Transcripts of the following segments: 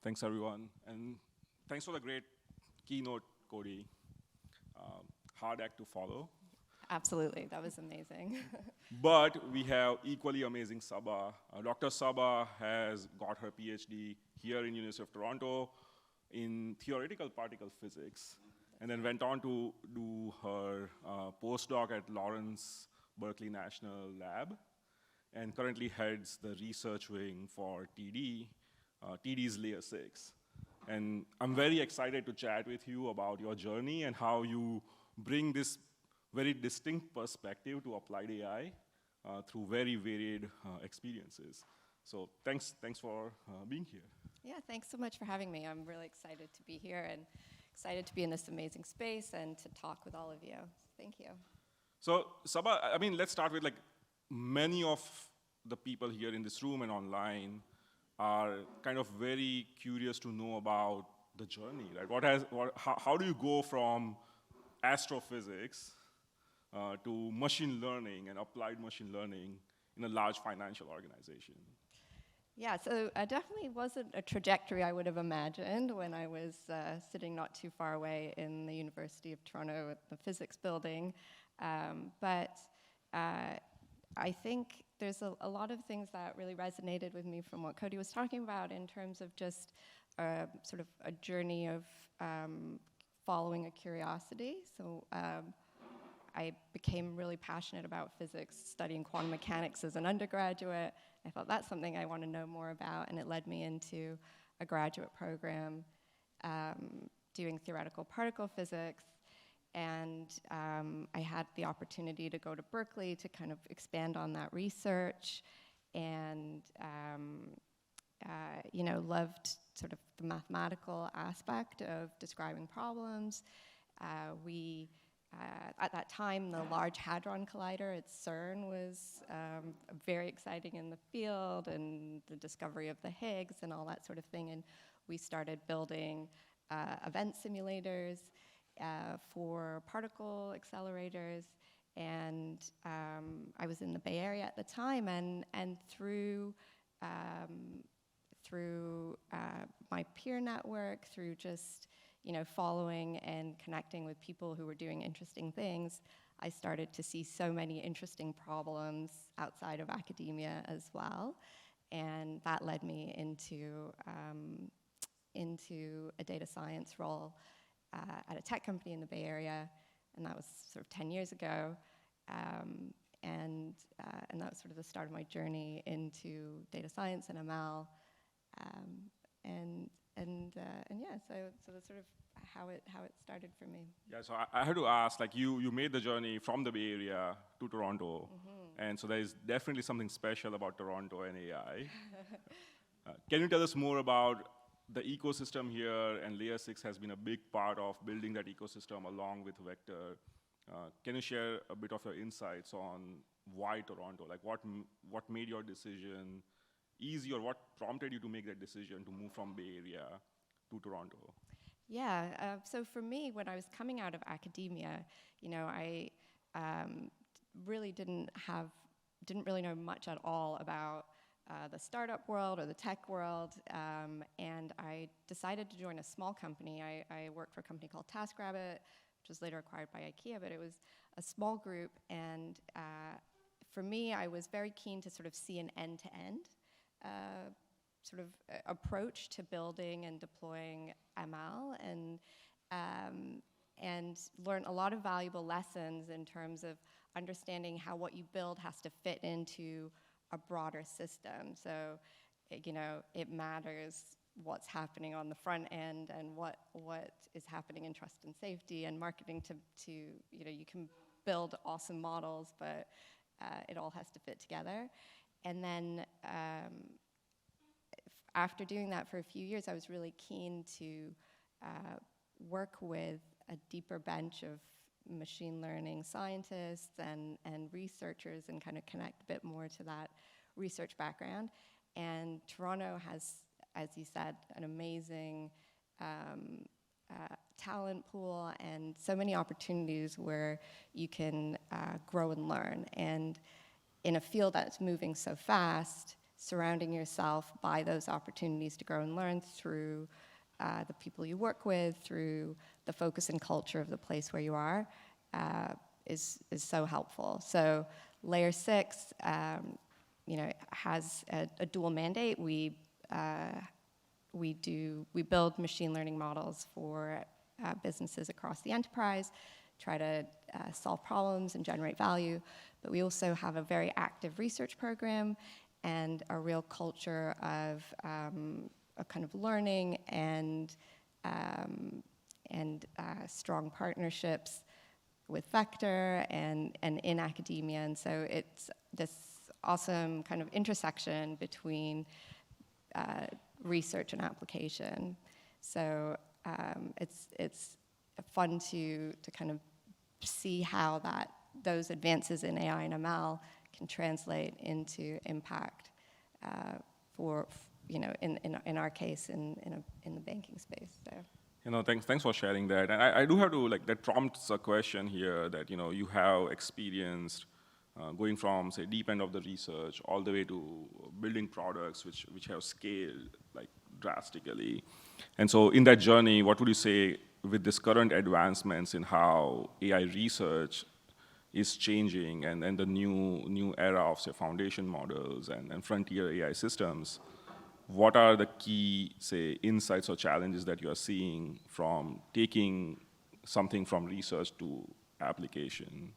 Thanks, everyone. And thanks for the great keynote, Cody. Hard act to follow. Absolutely, that was amazing. But we have equally amazing Saba. Dr. Saba has got her PhD here in University of Toronto in theoretical particle physics, and then went on to do her postdoc at Lawrence Berkeley National Lab, and currently heads the research wing for TD. TD's Layer 6. And I'm very excited to chat with you about your journey and how you bring this very distinct perspective to applied AI through very varied experiences. So thanks for being here. Yeah, thanks so much for having me. I'm really excited to be here and excited to be in this amazing space and to talk with all of you. Thank you. So Saba, I mean, let's start with many of the people here in this room and online are kind of very curious to know about the journey. How do you go from astrophysics to machine learning and applied machine learning in a large financial organization? Yeah, so it definitely wasn't a trajectory I would have imagined when I was sitting not too far away in the University of Toronto at the physics building. But I think there's a lot of things that really resonated with me from what Cody was talking about in terms of just sort of a journey of following a curiosity. So I became really passionate about physics, studying quantum mechanics as an undergraduate. I thought that's something I want to know more about, and it led me into a graduate program doing theoretical particle physics. And I had the opportunity to go to Berkeley to kind of expand on that research, and loved sort of the mathematical aspect of describing problems. At that time, the Large Hadron Collider at CERN was very exciting in the field, and the discovery of the Higgs and all that sort of thing. And we started building event simulators for particle accelerators, and I was in the Bay Area at the time, and through my peer network, through just following and connecting with people who were doing interesting things, I started to see so many interesting problems outside of academia as well, and that led me into a data science role at a tech company in the Bay Area, and that was sort of 10 years ago, and that was sort of the start of my journey into data science and ML, and yeah, so that's sort of how it started for me. Yeah, so I had to ask, you made the journey from the Bay Area to Toronto, and so there is definitely something special about Toronto and AI. Can you tell us more about the ecosystem here? And Layer 6 has been a big part of building that ecosystem along with Vector. Can you share a bit of your insights on why Toronto? What made your decision easy, or what prompted you to make that decision to move from Bay Area to Toronto? Yeah, so for me, when I was coming out of academia, I really didn't really know much at all about the startup world or the tech world, and I decided to join a small company. I worked for a company called TaskRabbit, which was later acquired by IKEA, but it was a small group, and for me, I was very keen to sort of see an end-to-end sort of approach to building and deploying ML, and learn a lot of valuable lessons in terms of understanding how what you build has to fit into a broader system. So, it matters what's happening on the front end and what is happening in trust and safety and marketing to you can build awesome models, but it all has to fit together. And then after doing that for a few years, I was really keen to work with a deeper bench of machine learning scientists and researchers and kind of connect a bit more to that research background. And Toronto has, as you said, an amazing talent pool and so many opportunities where you can grow and learn. And in a field that's moving so fast, surrounding yourself by those opportunities to grow and learn through the people you work with, through the focus and culture of the place where you are, is so helpful. So Layer 6, has a dual mandate. We build machine learning models for businesses across the enterprise, try to solve problems and generate value. But we also have a very active research program and a real culture of a kind of learning and strong partnerships with Vector and in academia. And so it's this awesome kind of intersection between research and application. So it's fun to kind of see how those advances in AI and ML can translate into impact for, in our case, in the banking space. So. Thanks for sharing that. And I do have to, that prompts a question here that, you have experienced going from, say, deep end of the research all the way to building products which have scaled, drastically. And so in that journey, what would you say with this current advancements in how AI research is changing and the new era of, say, foundation models and frontier AI systems, what are the key, say, insights or challenges that you are seeing from taking something from research to application?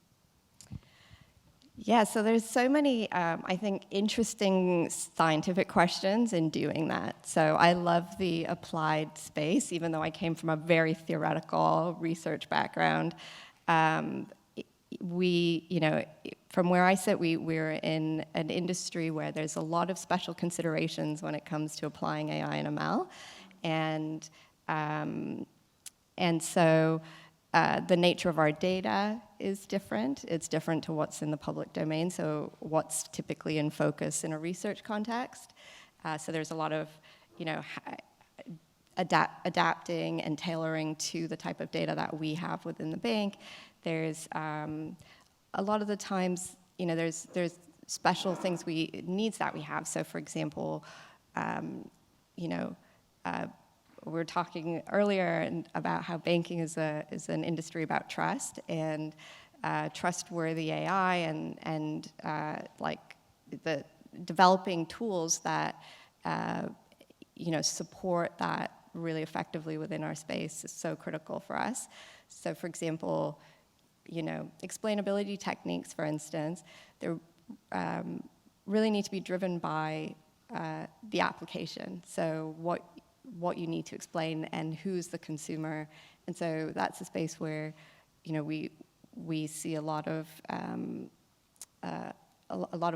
Yeah, so there's so many, I think, interesting scientific questions in doing that. So I love the applied space, even though I came from a very theoretical research background. From where I sit, we're in an industry where there's a lot of special considerations when it comes to applying AI and ML. And so the nature of our data is different. It's different to what's in the public domain, so what's typically in focus in a research context. So there's a lot of, adapting and tailoring to the type of data that we have within the bank. There's a lot of the times, there's special needs that we have. So for example, we were talking earlier about how banking is an industry about trust and trustworthy AI and the developing tools that support that really effectively within our space is so critical for us. So for example, explainability techniques, for instance, they really need to be driven by the application. So what you need to explain and who's the consumer. And so that's a space where, we see a lot of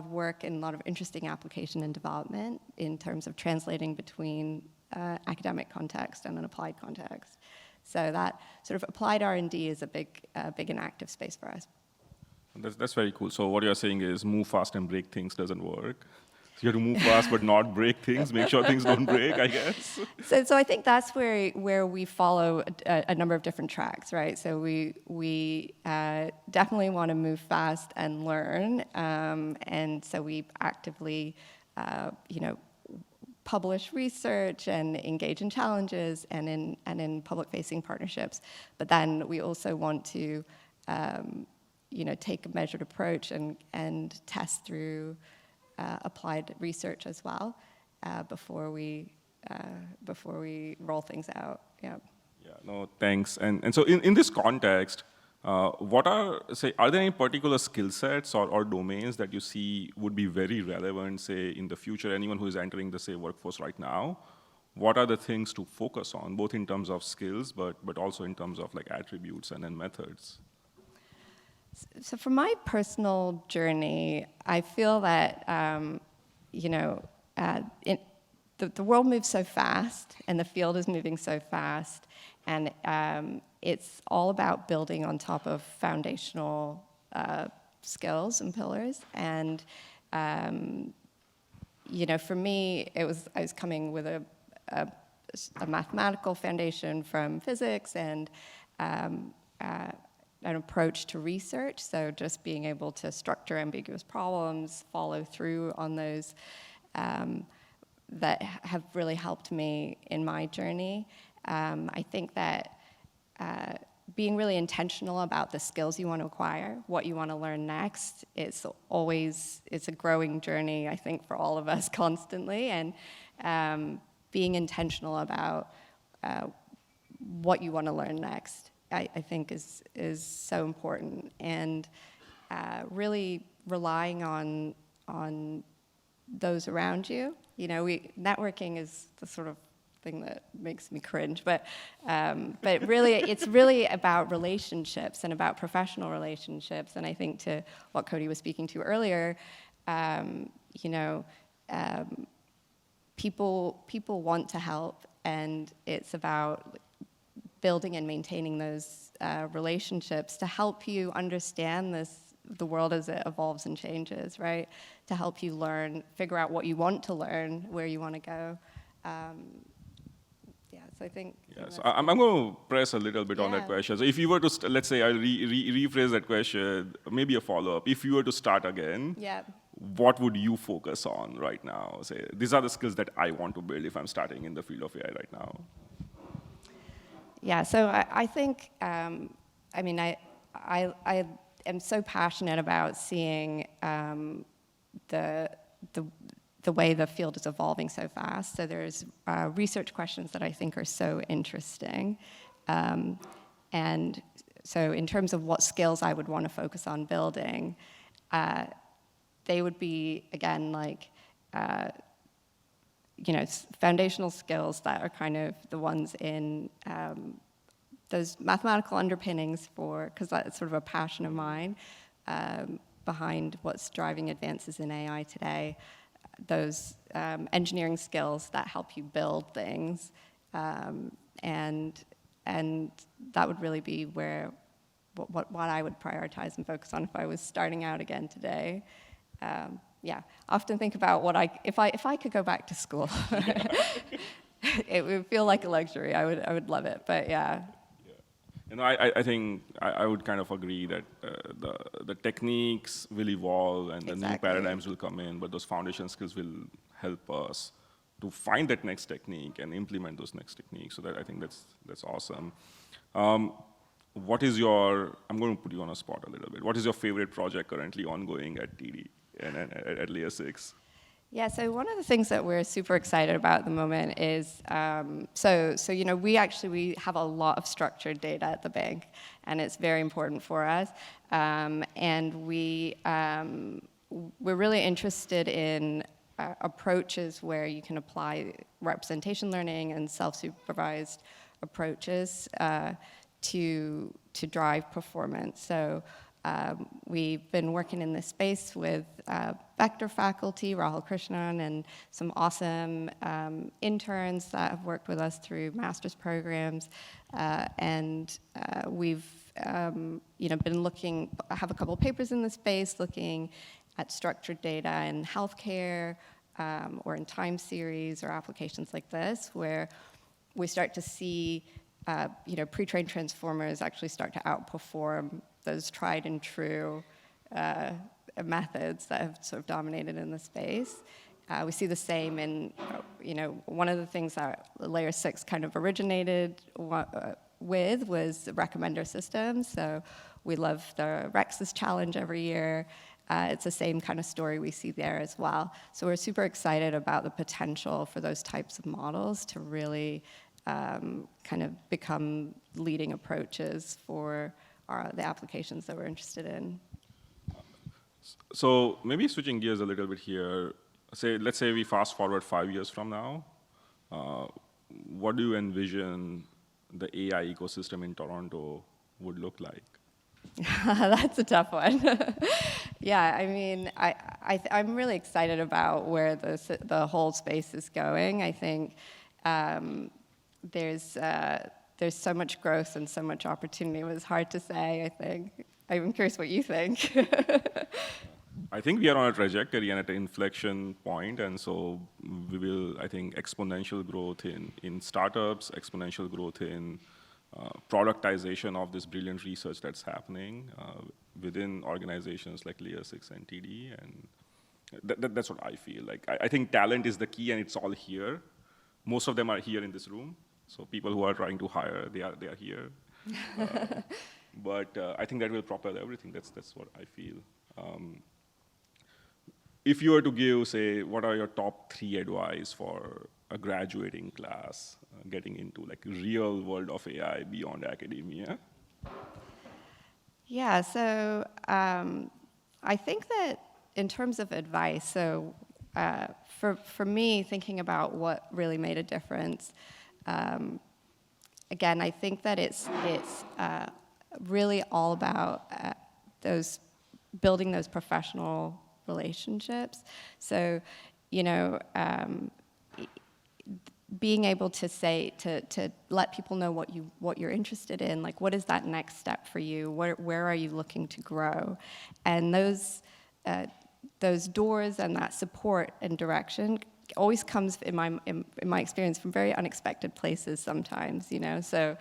work and a lot of interesting application and development in terms of translating between academic context and an applied context. So that sort of applied R&D is a big and active space for us. That's very cool. So what you're saying is move fast and break things doesn't work. So you have to move fast but not break things, make sure things don't break, I guess. So I think that's where we follow a number of different tracks, right? So we definitely want to move fast and learn, and so we actively, publish research and engage in challenges and in public-facing partnerships. But then we also want to, take a measured approach and test through applied research as well before we roll things out. Yeah. Yeah. No, thanks. And so in this context, are there any particular skill sets or domains that you see would be very relevant, say, in the future? Anyone who is entering the, say, workforce right now, what are the things to focus on, both in terms of skills, but also in terms of attributes and then methods? So from my personal journey, I feel that, the world moves so fast and the field is moving so fast, and it's all about building on top of foundational skills and pillars. And, for me, I was coming with a mathematical foundation from physics and an approach to research, so just being able to structure ambiguous problems, follow through on those. that have really helped me in my journey. I think that being really intentional about the skills you want to acquire, what you want to learn next, it's a growing journey, I think, for all of us constantly. And being intentional about what you want to learn next, I think is so important. And really relying on those around you. You know, networking is the sort of thing that makes me cringe, but really, it's really about relationships and about professional relationships. And I think to what Cody was speaking to earlier, you know, people want to help, and it's about building and maintaining those relationships to help you understand the world as it evolves and changes, right? To help you learn, figure out what you want to learn, where you want to go. So I think. Yeah, so I'm going to press a little bit on that question. So if you were to, let's say I'll rephrase that question, maybe a follow-up. If you were to start again, what would you focus on right now? Say, these are the skills that I want to build if I'm starting in the field of AI right now. Yeah, so I think, I mean, I am so passionate about seeing the way the field is evolving so fast. So there's research questions that I think are so interesting. And so in terms of what skills I would want to focus on building, they would be, again, like, you know, foundational skills that are kind of the ones in those mathematical underpinnings because that's sort of a passion of mine behind what's driving advances in AI today. Those engineering skills that help you build things, and that would really be where what I would prioritize and focus on if I was starting out again today. Yeah, I often think about if I could go back to school, it would feel like a luxury. I would love it, but yeah. You know, I think I would kind of agree that the techniques will evolve and the new paradigms will come in, but those foundation skills will help us to find that next technique and implement those next techniques. So that I think that's awesome. What is I'm going to put you on a spot a little bit. What is your favorite project currently ongoing at TD and at Layer 6? Yeah, so one of the things that we're super excited about at the moment is, so you know, we have a lot of structured data at the bank, and it's very important for us. And we're really interested in approaches where you can apply representation learning and self-supervised approaches to drive performance. So we've been working in this space with Vector faculty, Rahul Krishnan, and some awesome interns that have worked with us through master's programs. And we've you know, I have a couple of papers in this space looking at structured data in healthcare or in time series or applications like this, where we start to see you know, pre-trained transformers actually start to outperform those tried and true methods that have sort of dominated in the space. We see the same in, you know, one of the things that Layer 6 kind of originated with was the recommender systems. So we love the Rex's challenge every year. It's the same kind of story we see there as well. So we're super excited about the potential for those types of models to really kind of become leading approaches for the applications that we're interested in. So maybe switching gears a little bit here, let's say we fast forward 5 years from now, what do you envision the AI ecosystem in Toronto would look like? That's a tough one. Yeah, I mean, I'm really excited about where the whole space is going. I think there's so much growth and so much opportunity. It was hard to say, I think. I'm curious what you think. I think we are on a trajectory and at an inflection point, and so we will, I think, exponential growth in startups, exponential growth in productization of this brilliant research that's happening within organizations like Layer 6 and TD. And That's what I feel. Like, I think talent is the key, and it's all here. Most of them are here in this room. So people who are trying to hire, they are here. But I think that will propel everything. That's what I feel. If you were to give, say, what are your top 3 advice for a graduating class getting into like real world of AI beyond academia? Yeah, so I think that in terms of advice, so for me, thinking about what really made a difference, again, I think that it's really all about building those professional relationships. So, you know, being able to say, to let people know what you're interested in, like what is that next step for you? Where are you looking to grow? And those doors and that support and direction always comes, in my experience, from very unexpected places sometimes, you know. So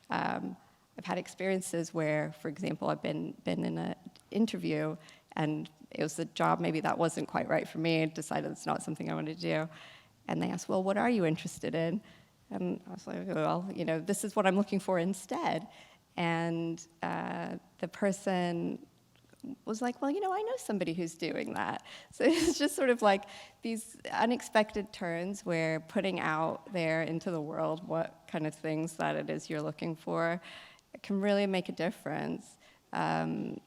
I've had experiences where, for example, I've been in an interview and it was a job maybe that wasn't quite right for me. I decided it's not something I wanted to do. And they asked, well, what are you interested in? And I was like, well, you know, this is what I'm looking for instead. And the person was like, well, you know, I know somebody who's doing that. So it's just sort of like these unexpected turns where putting out there into the world what kind of things that it is you're looking for can really make a difference. And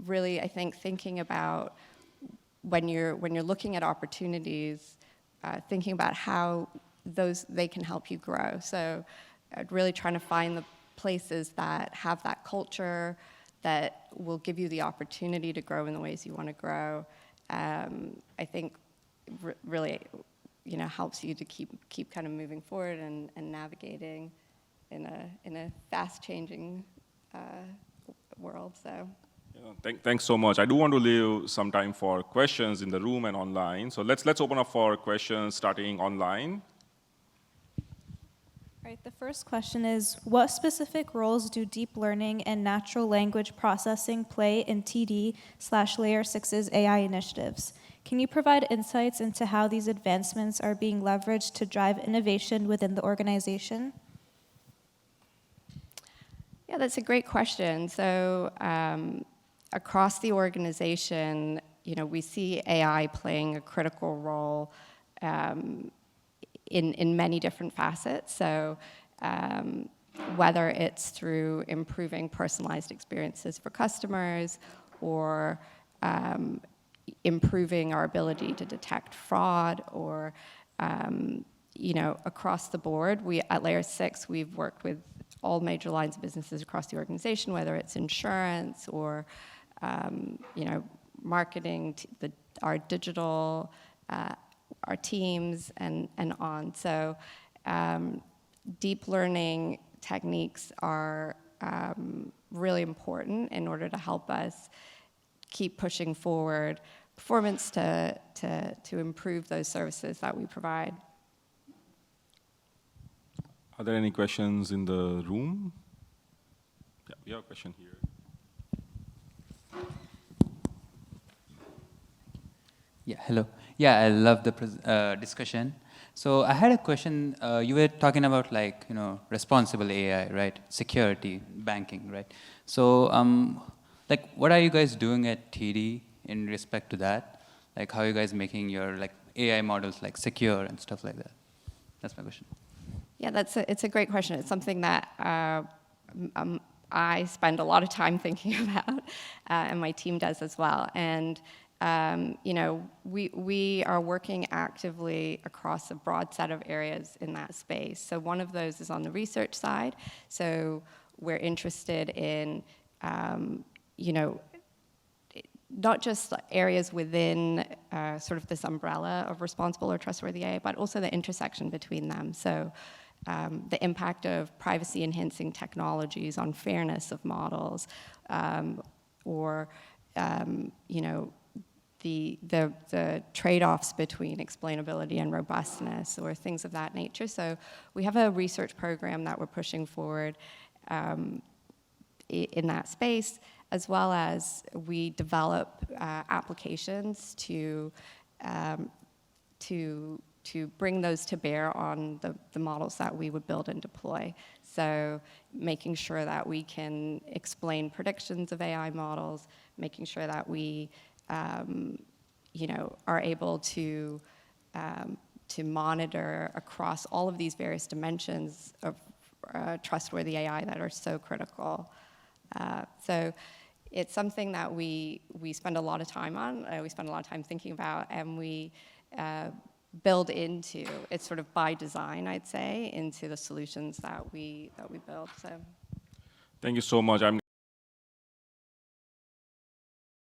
really, I think thinking about when you're looking at opportunities, thinking about how they can help you grow. So really trying to find the places that have that culture that will give you the opportunity to grow in the ways you want to grow. I think really, you know, helps you to keep kind of moving forward and navigating in a fast-changing world. So. Yeah, thanks so much. I do want to leave some time for questions in the room and online. So let's open up for questions starting online. All right, the first question is, what specific roles do deep learning and natural language processing play in TD/Layer 6's AI initiatives? Can you provide insights into how these advancements are being leveraged to drive innovation within the organization? Yeah, that's a great question. So across the organization, you know, we see AI playing a critical role in many different facets. So whether it's through improving personalized experiences for customers or improving our ability to detect fraud or, you know, across the board. At Layer 6, we've worked with all major lines of businesses across the organization, whether it's insurance or, you know, marketing, our digital, our teams, and on. So deep learning techniques are really important in order to help us keep pushing forward performance to improve those services that we provide. Are there any questions in the room? Yeah, we have a question here. Yeah, hello. Yeah, I love the discussion. So I had a question. You were talking about, like, you know, responsible AI, right? Security, banking, right? So like, what are you guys doing at TD in respect to that? Like, how are you guys making your, like, AI models, like, secure and stuff like that? That's my question. Yeah, it's a great question. It's something that I spend a lot of time thinking about, and my team does as well. And you know, we are working actively across a broad set of areas in that space. So one of those is on the research side. So we're interested in, you know, not just areas within sort of this umbrella of responsible or trustworthy AI, but also the intersection between them. So the impact of privacy-enhancing technologies on fairness of models, or you know, the trade-offs between explainability and robustness, or things of that nature. So we have a research program that we're pushing forward in that space. as well as we develop applications to bring those to bear on the models that we would build and deploy. So making sure that we can explain predictions of AI models, making sure that we are able to monitor across all of these various dimensions of trustworthy AI that are so critical. So it's something that we spend a lot of time on, we spend a lot of time thinking about, and we build into, it's sort of by design, I'd say, into the solutions that we build. So. Thank you so much.